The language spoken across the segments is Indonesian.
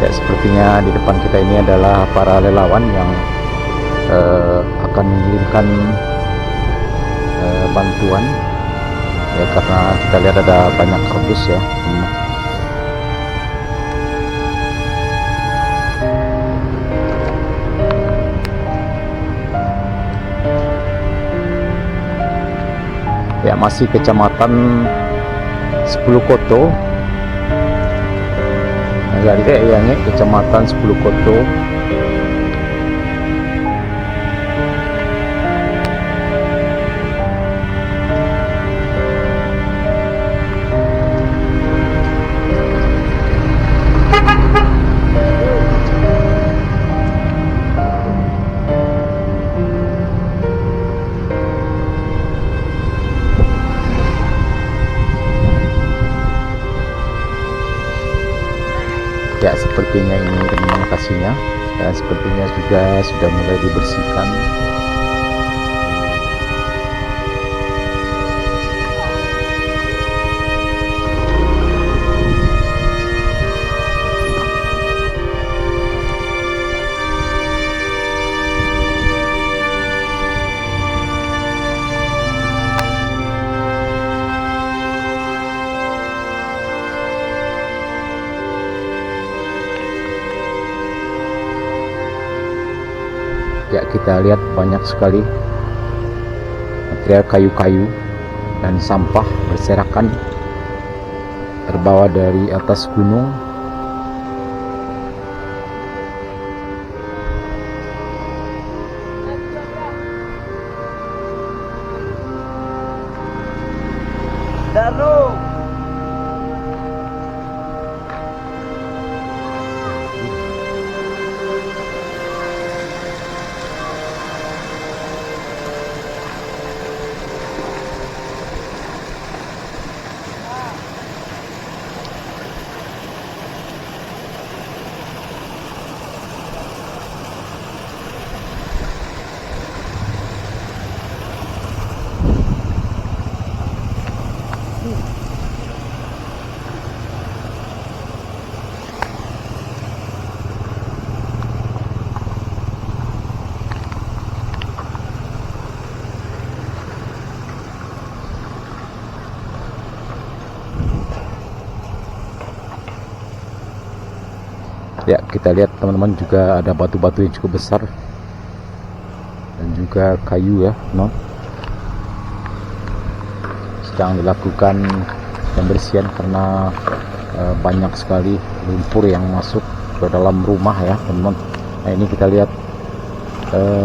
Ya, sepertinya di depan kita ini adalah para relawan yang akan mengirimkan bantuan ya, karena kita lihat ada banyak kardus ya. Ya, masih kecamatan 10 Koto. Jadi yang kecamatan 10 Koto. Ya, sepertinya ini teman lokasinya, dan sepertinya juga sudah mulai dibersihkan. Ya, kita lihat banyak sekali material kayu-kayu dan sampah berserakan terbawa dari atas gunung. Ya, kita lihat teman-teman, juga ada batu-batu yang cukup besar dan juga kayu ya, sedang dilakukan pembersihan karena banyak sekali lumpur yang masuk ke dalam rumah ya, teman-teman. Nah, ini kita lihat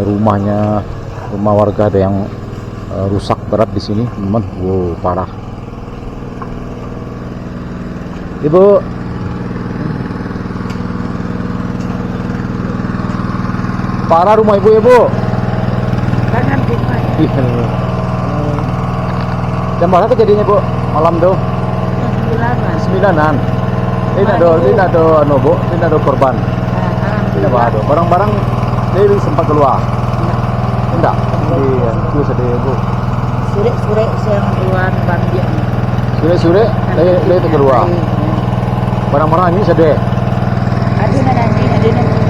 rumah warga ada yang rusak berat di sini, teman-teman. Wow, parah. Ibu, parah rumah ibu. Jangan rumah. Jam berapa kejadiannya, Bu? Malam tuh? Sembilanan. Ini ada Bu, ini ada korban. Tidak ada. Barang-barang Dewi sempat keluar. Tidak. Iya, itu sedih, Bu. Sore siang keluar banjir. Sore dia keluar. Barang-barang ini sedih. Ada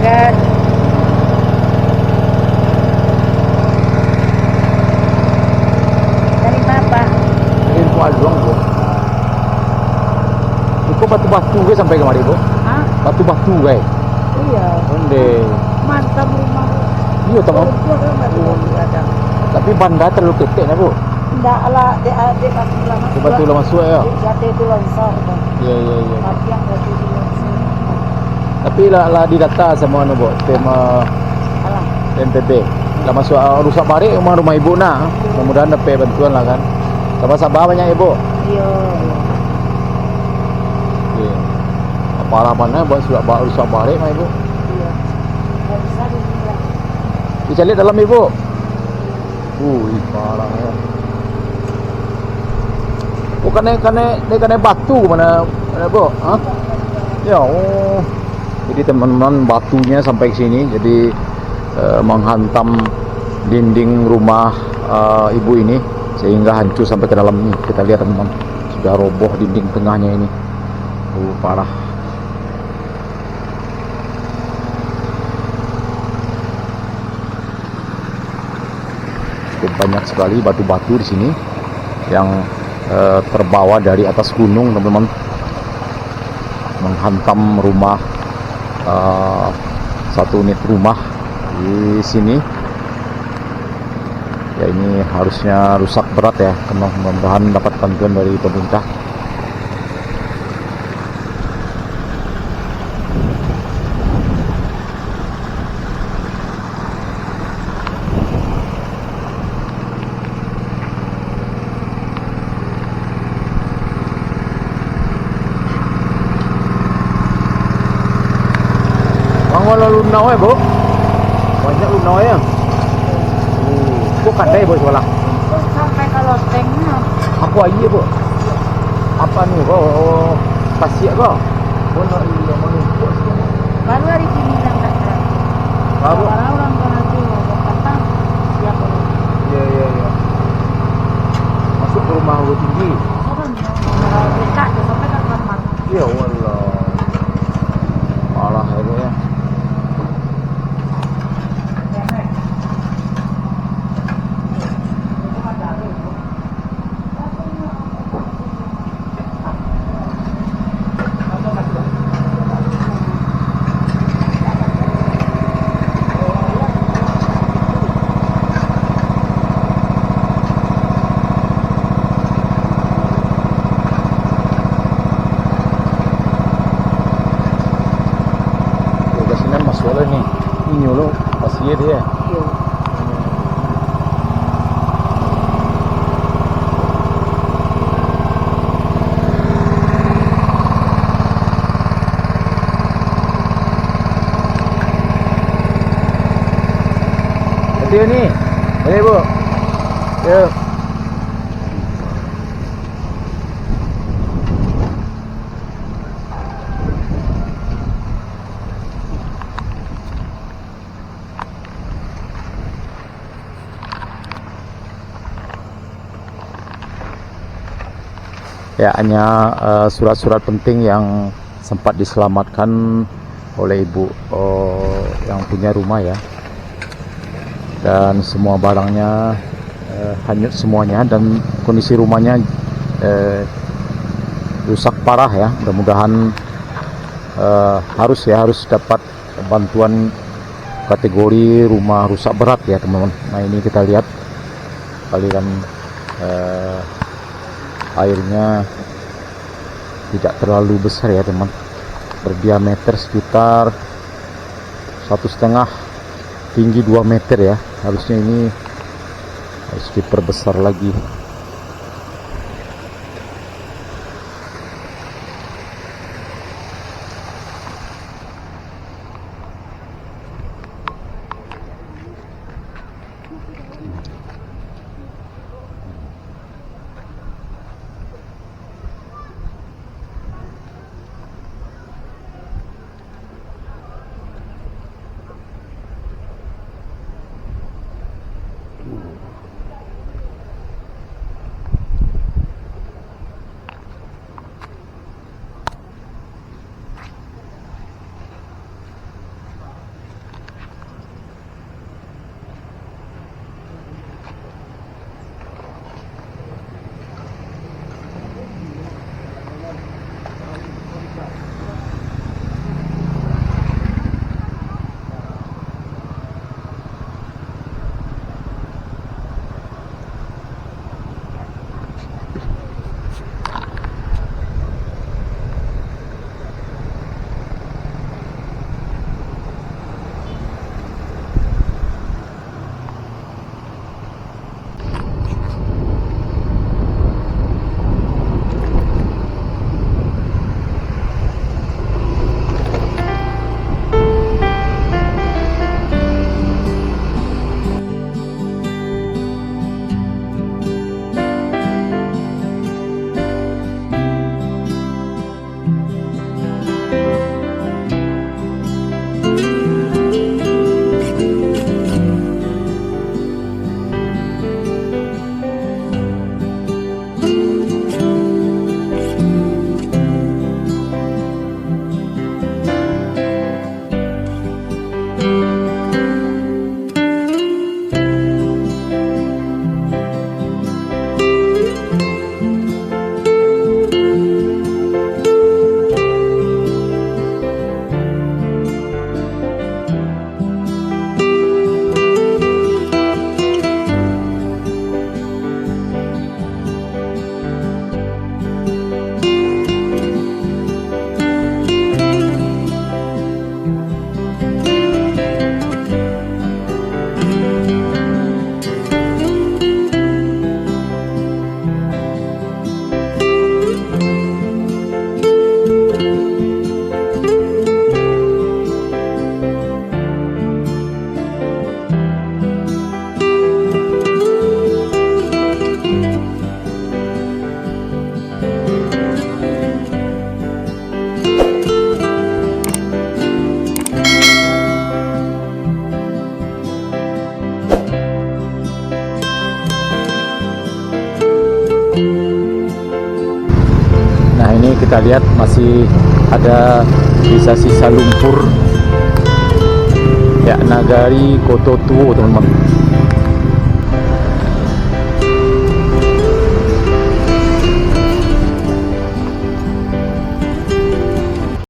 kan. Doang, Bu. Itu batu-batu gue sampai kemari, Bu. Hah? Batu-batu gue. Iya. Onde. Mantap rumah. Iya, teman. Tapi banda terlalu ketek ya, Bu. Enggak lah, dia batu lama suai ya. Jatuh itu longsor. Iya. Tapi yang jatuh itu longsor. Tapi lah didata sama Bu, tema NPB. Lah masuk rusak balik rumah ibu nah. Mudah-mudahan dapat bantuan lah kan. Sabar banyak ibu. Iya. Iya. Apa harapannya buat rusak balik mah ibu? Iya. Enggak bisa dibilang. Bisa lihat dalam ibu. Parah ya. Bukan batu mana Bu? Hah? Ya, jadi teman-teman, batunya sampai ke sini, jadi menghantam dinding rumah ibu ini sehingga hancur sampai ke dalam nih. Kita lihat teman-teman, sudah roboh dinding tengahnya ini. Parah. banyak sekali batu-batu di sini yang terbawa dari atas gunung, teman-teman, menghantam rumah, satu unit rumah di sini. Ya, ini harusnya rusak berat ya, mudah-mudahan dapat bantuan dari pemerintah. Wala lunaw Bu. Banyak lunaw ya. Bukan deh Bu sekolah. Itu sampai ke lotengnya. Aku aja Bu. Apa nih Bu? Oh, pasir kok. Bono iya mengumpul semua. Baru hari ini yang tak terang. Baru. Kalau orang lagi kata siap orang. Iya. Masuk ke rumah Bu tinggi. Orang yang becak tu sampai ke kamar. Ya Allah. Malah ini ya. Masuk nih, ini lo pasir dia. Iya. Dia nih, ini Bu. Yuk. Ya, hanya surat-surat penting yang sempat diselamatkan oleh ibu yang punya rumah ya, dan semua barangnya hanyut semuanya, dan kondisi rumahnya rusak parah ya. Mudah-mudahan harus dapat bantuan kategori rumah rusak berat ya teman-teman. Nah, ini kita lihat aliran airnya tidak terlalu besar ya teman, berdiameter sekitar 1,5, tinggi 2 meter ya. Harusnya ini harus diperbesar lagi. kita lihat masih ada sisa-sisa lumpur ya, Nagari Koto Tuo teman-teman.